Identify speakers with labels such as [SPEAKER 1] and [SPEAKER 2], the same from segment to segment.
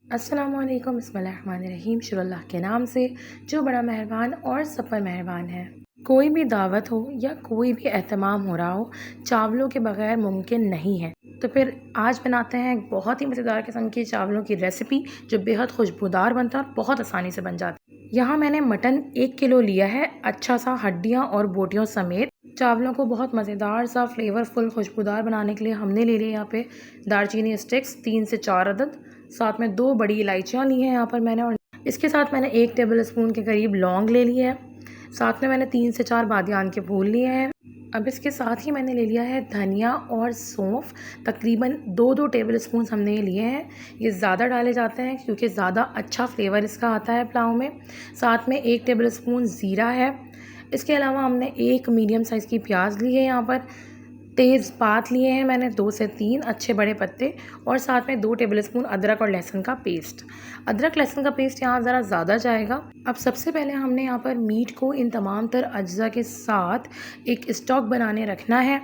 [SPEAKER 1] अस्सलामुअलैकुम बिस्मिल्लाहिर्रहमानिर्रहीम। शुरू अल्लाह के नाम से जो बड़ा मेहरबान और सब पर मेहरबान है। कोई भी दावत हो या कोई भी एहतमाम हो रहा हो, चावलों के बगैर मुमकिन नहीं है। तो फिर आज बनाते हैं एक बहुत ही मज़ेदार किस्म की चावलों की रेसिपी जो बेहद खुशबूदार बनता है और बहुत आसानी से बन जाती है। यहाँ मैंने मटन 1 किलो लिया है, अच्छा सा हड्डियाँ और बोटियों समेत। चावलों को बहुत मज़ेदार सा फ्लेवरफुल खुशबूदार बनाने के लिए हमने ले लिया यहाँ पे दालचीनी स्टिक्स 3 से 4 अदद, साथ में 2 बड़ी इलायचियाँ ली हैं यहाँ पर मैंने, और इसके साथ मैंने 1 टेबल स्पून के करीब लौंग ले ली है। साथ में मैंने 3 से 4 बादियान के फूल लिए हैं। अब इसके साथ ही मैंने ले लिया है धनिया और सौंफ, तकरीबन 2-2 टेबल स्पून हमने ये लिए हैं। ये ज़्यादा डाले जाते हैं क्योंकि ज़्यादा अच्छा फ्लेवर इसका आता है पुलाव में। साथ में 1 टेबल स्पून ज़ीरा है। इसके अलावा हमने 1 मीडियम साइज़ की प्याज ली है यहाँ पर, तेज़पात लिए हैं मैंने 2 से 3 अच्छे बड़े पत्ते, और साथ में 2 टेबलस्पून अदरक और लहसुन का पेस्ट। अदरक लहसुन का पेस्ट यहाँ ज़रा ज़्यादा जाएगा। अब सबसे पहले हमने यहाँ पर मीट को इन तमाम तर अज्जा के साथ एक स्टॉक बनाने रखना है।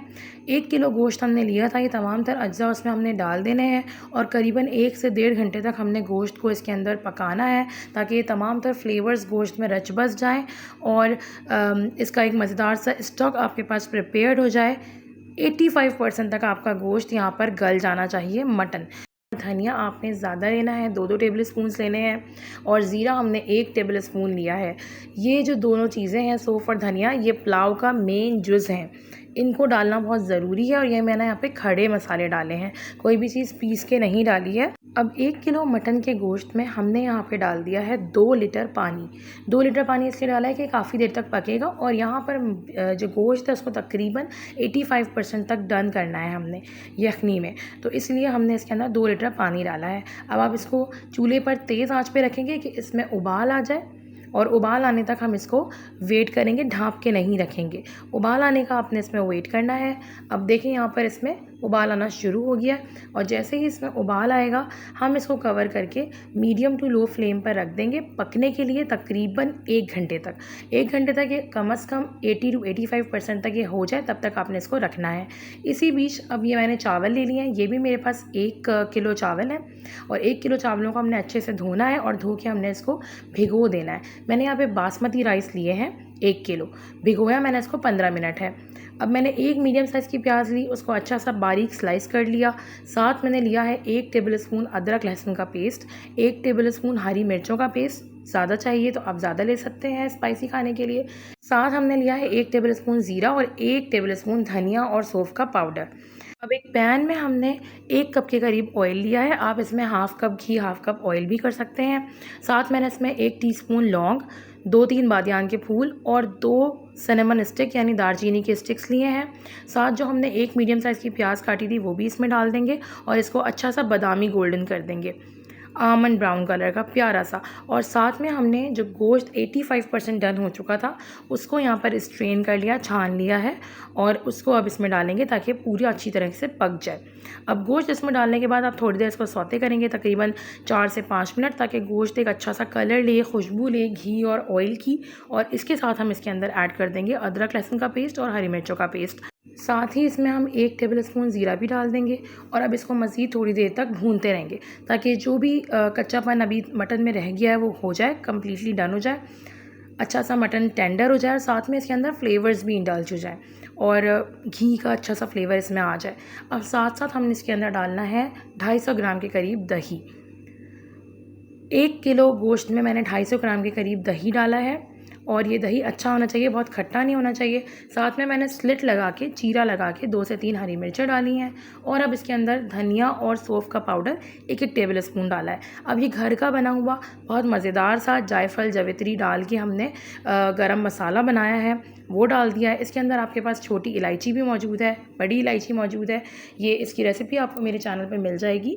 [SPEAKER 1] 1 किलो गोश्त हमने लिया था, ये तमाम तर अज्जा उसमें हमने डाल देने हैं और करीबन 1 से 1.5 घंटे तक हमने गोश्त को इसके अंदर पकाना है ताकि ये तमाम तर फ्लेवर्स गोश्त में रच बस जाएँ और इसका एक मज़ेदार सा स्टॉक आपके पास प्रिपेयर्ड हो जाए। 85% तक आपका गोश्त यहाँ पर गल जाना चाहिए। मटन धनिया आपने ज़्यादा लेना है, 2-2 टेबल स्पून लेने हैं, और ज़ीरा हमने 1 टेबल स्पून लिया है। ये जो दोनों चीज़ें हैं, सौंफ और धनिया, ये पुलाव का मेन जुज़ हैं, इनको डालना बहुत ज़रूरी है। और ये मैंने यहाँ पे खड़े मसाले डाले हैं, कोई भी चीज़ पीस के नहीं डाली है। अब 1 किलो मटन के गोश्त में हमने यहाँ पे डाल दिया है 2 लीटर पानी। 2 लीटर पानी इसलिए डाला है कि काफ़ी देर तक पकेगा, और यहाँ पर जो गोश्त है उसको तकरीबन 85% तक डन करना है हमने यखनी में, तो इसलिए हमने इसके अंदर 2 लीटर पानी डाला है। अब आप इसको चूल्हे पर तेज़ आंच पे रखेंगे कि इसमें उबाल आ जाए, और उबाल आने तक हम इसको वेट करेंगे, ढाँप के नहीं रखेंगे। उबाल आने का आपने इसमें वेट करना है। अब देखें यहाँ पर इसमें उबाल आना शुरू हो गया है, और जैसे ही इसमें उबाल आएगा हम इसको कवर करके मीडियम टू लो फ्लेम पर रख देंगे पकने के लिए तकरीबन 1 घंटे तक। 1 घंटे तक ये कम से कम 80 to 85% तक ये हो जाए, तब तक आपने इसको रखना है। इसी बीच अब ये मैंने चावल ले लिए हैं, ये भी मेरे पास 1 किलो चावल है, और 1 किलो चावलों को हमने अच्छे से धोना है और धो के हमने इसको भिगो देना है। मैंने यहाँ पे बासमती राइस लिए हैं 1 किलो, भिगोया मैंने इसको 15 मिनट है। अब मैंने 1 मीडियम साइज़ की प्याज ली, उसको अच्छा सा बारीक स्लाइस कर लिया। साथ मैंने लिया है 1 टेबल स्पून अदरक लहसुन का पेस्ट, 1 टेबल स्पून हरी मिर्चों का पेस्ट, ज़्यादा चाहिए तो आप ज़्यादा ले सकते हैं स्पाइसी खाने के लिए। साथ हमने लिया है 1 टेबल स्पून ज़ीरा और 1 टेबल स्पून धनिया और सौंफ का पाउडर। अब एक पैन में हमने 1 कप के करीब ऑयल लिया है, आप इसमें हाफ़ कप घी हाफ़ कप ऑयल भी कर सकते हैं। साथ मैंने इसमें 1 टीस्पून लौंग, 2-3 बादियान के फूल और 2 सिनेमन स्टिक यानी दालचीनी के स्टिक्स लिए हैं। साथ जो हमने 1 मीडियम साइज़ की प्याज काटी थी वो भी इसमें डाल देंगे, और इसको अच्छा सा बादामी गोल्डन कर देंगे, आमंड ब्राउन कलर का प्यारा सा। और साथ में हमने जो गोश्त 85% डन हो चुका था उसको यहाँ पर स्ट्रेन कर लिया, छान लिया है, और उसको अब इसमें डालेंगे ताकि पूरी अच्छी तरह से पक जाए। अब गोश्त इसमें डालने के बाद आप थोड़ी देर इसको सौते करेंगे तकरीबन 4 से 5 मिनट, ताकि गोश्त एक अच्छा सा कलर ले, खुशबू ले घी और ऑयल की। और इसके साथ हम इसके अंदर ऐड कर देंगे अदरक लहसुन का पेस्ट और हरी मिर्चों का पेस्ट। साथ ही इसमें हम 1 टेबल स्पून ज़ीरा भी डाल देंगे, और अब इसको मज़ीद थोड़ी देर तक भूनते रहेंगे ताकि जो भी कच्चापन अभी मटन में रह गया है वो हो जाए, कम्प्लीटली डन हो जाए, अच्छा सा मटन टेंडर हो जाए, और साथ में इसके अंदर फ्लेवर्स भी इंडल्ज हो जाए और घी का अच्छा सा फ्लेवर इसमें आ जाए। अब साथ साथ हमने इसके अंदर डालना है 250 ग्राम के करीब दही। 1 किलो गोश्त में मैंने 250 ग्राम के करीब दही डाला है, और ये दही अच्छा होना चाहिए, बहुत खट्टा नहीं होना चाहिए। साथ में मैंने स्लिट लगा के, चीरा लगा के 2 से 3 हरी मिर्चें डाली हैं, और अब इसके अंदर धनिया और सौंफ का पाउडर 1-1 टेबल स्पून डाला है। अब ये घर का बना हुआ बहुत मज़ेदार सा जायफल जवित्री डाल के हमने गरम मसाला बनाया है, वो डाल दिया है। इसके अंदर आपके पास छोटी इलायची भी मौजूद है, बड़ी इलायची मौजूद है, ये इसकी रेसिपी आपको मेरे चैनल पर मिल जाएगी।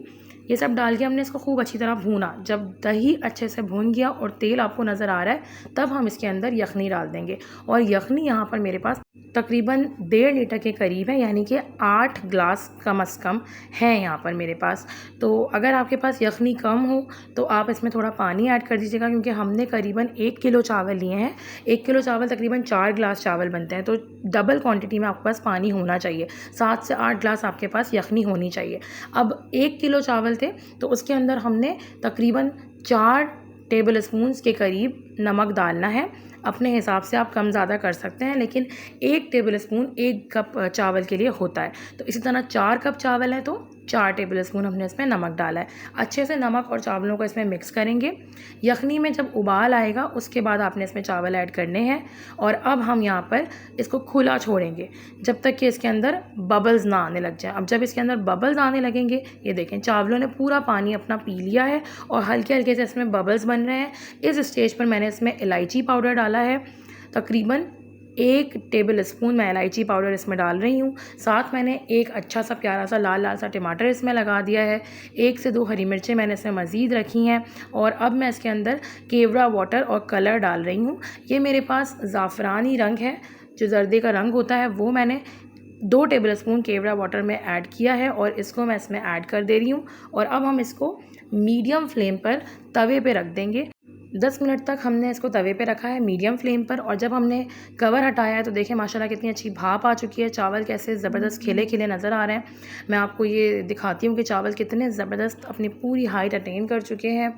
[SPEAKER 1] ये सब डाल के हमने इसको खूब अच्छी तरह भूना। जब दही अच्छे से भून गया और तेल आपको नज़र आ रहा है, तब हम इसके अंदर यखनी डाल देंगे, और यखनी यहाँ पर मेरे पास तकरीबन 1.5 लीटर के करीब है, यानी कि 8 ग्लास कम से कम है यहाँ पर मेरे पास। तो अगर आपके पास यखनी कम हो तो आप इसमें थोड़ा पानी ऐड कर दीजिएगा, क्योंकि हमने करीबन 1 किलो चावल लिए हैं। 1 किलो चावल तकरीबन 4 ग्लास चावल बनते हैं, तो डबल क्वांटिटी में आपके पास पानी होना चाहिए। 7 से 8 ग्लास आपके पास यखनी होनी चाहिए। अब 1 किलो चावल चावल थे, तो उसके अंदर हमने तकरीबन 4 टेबल स्पून्स के करीब नमक डालना है। अपने हिसाब से आप कम ज़्यादा कर सकते हैं, लेकिन 1 टेबल स्पून 1 कप चावल के लिए होता है। तो इसी तरह 4 कप चावल है तो 4 टेबल स्पून हमने इसमें नमक डाला है। अच्छे से नमक और चावलों को इसमें मिक्स करेंगे। यखनी में जब उबाल आएगा उसके बाद आपने इसमें चावल ऐड करने हैं और अब हम यहाँ पर इसको खुला छोड़ेंगे जब तक कि इसके अंदर बबल्स ना आने लग जाए। अब जब इसके अंदर बबल्स आने लगेंगे, ये देखें चावलों ने पूरा पानी अपना पी लिया है और हल्के हल्के से इसमें बबल्स बन रहे हैं। इस स्टेज पर मैंने इसमें इलायची पाउडर डाला है, तकरीबन 1 टेबल स्पून मैं इलायची पाउडर इसमें डाल रही हूँ। साथ मैंने एक अच्छा सा प्यारा सा लाल लाल सा टमाटर इसमें लगा दिया है। 1 से 2 हरी मिर्चें मैंने इसमें मज़ीद रखी हैं और अब मैं इसके अंदर केवड़ा वाटर और कलर डाल रही हूँ। ये मेरे पास ज़ाफ़रानी रंग है, जो जर्दे का रंग होता है, वो मैंने 2 टेबल स्पून केवड़ा वाटर में ऐड किया है और इसको मैं इसमें ऐड कर दे रही हूँ। और अब हम इसको मीडियम फ्लेम पर तवे पे रख देंगे। 10 मिनट तक हमने इसको तवे पे रखा है मीडियम फ्लेम पर और जब हमने कवर हटाया है तो देखें माशाल्लाह कितनी अच्छी भाप आ चुकी है। चावल कैसे ज़बरदस्त खिले खिले नज़र आ रहे हैं। मैं आपको ये दिखाती हूँ कि चावल कितने ज़बरदस्त अपनी पूरी हाइट अटेन कर चुके हैं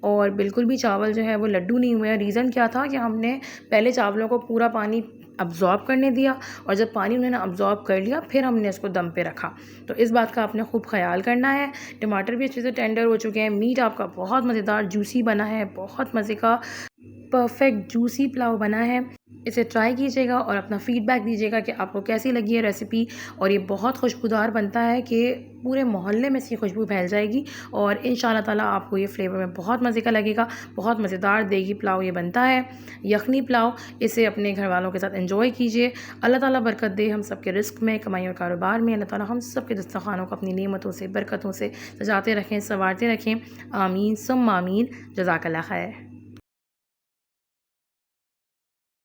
[SPEAKER 1] और बिल्कुल भी चावल जो है वो लड्डू नहीं हुए हैं। रीज़न क्या था कि हमने पहले चावलों को पूरा पानी अब्ज़ॉर्ब करने दिया और जब पानी उन्होंने अब्ज़ॉर्ब कर लिया फिर हमने इसको दम पे रखा। तो इस बात का आपने खूब ख्याल करना है। टमाटर भी अच्छे से टेंडर हो चुके हैं। मीट आपका बहुत मज़ेदार जूसी बना है, बहुत मज़े का परफेक्ट जूसी पुलाव बना है। इसे ट्राई कीजिएगा और अपना फ़ीडबैक दीजिएगा कि आपको कैसी लगी है रेसिपी। और ये बहुत खुशबूदार बनता है कि पूरे मोहल्ले में इसकी खुशबू फैल जाएगी और इंशाल्लाह ताला आपको ये फ्लेवर में बहुत मज़े का लगेगा। बहुत मज़ेदार देगी पुलाव ये बनता है, यखनी पुलाव। इसे अपने घर वालों के साथ एंजॉय कीजिए। अल्लाह ताला बरकत दे हम सब के रिस्क में, कमाई और कारोबार में। अल्लाह ताला हम सब के दस्तरखानों को अपनी नेमतों से, बरकतों से सजाते रखें, संवारते रखें। आमीन सुम्मा आमीन। जज़ाकल्लाह खैर।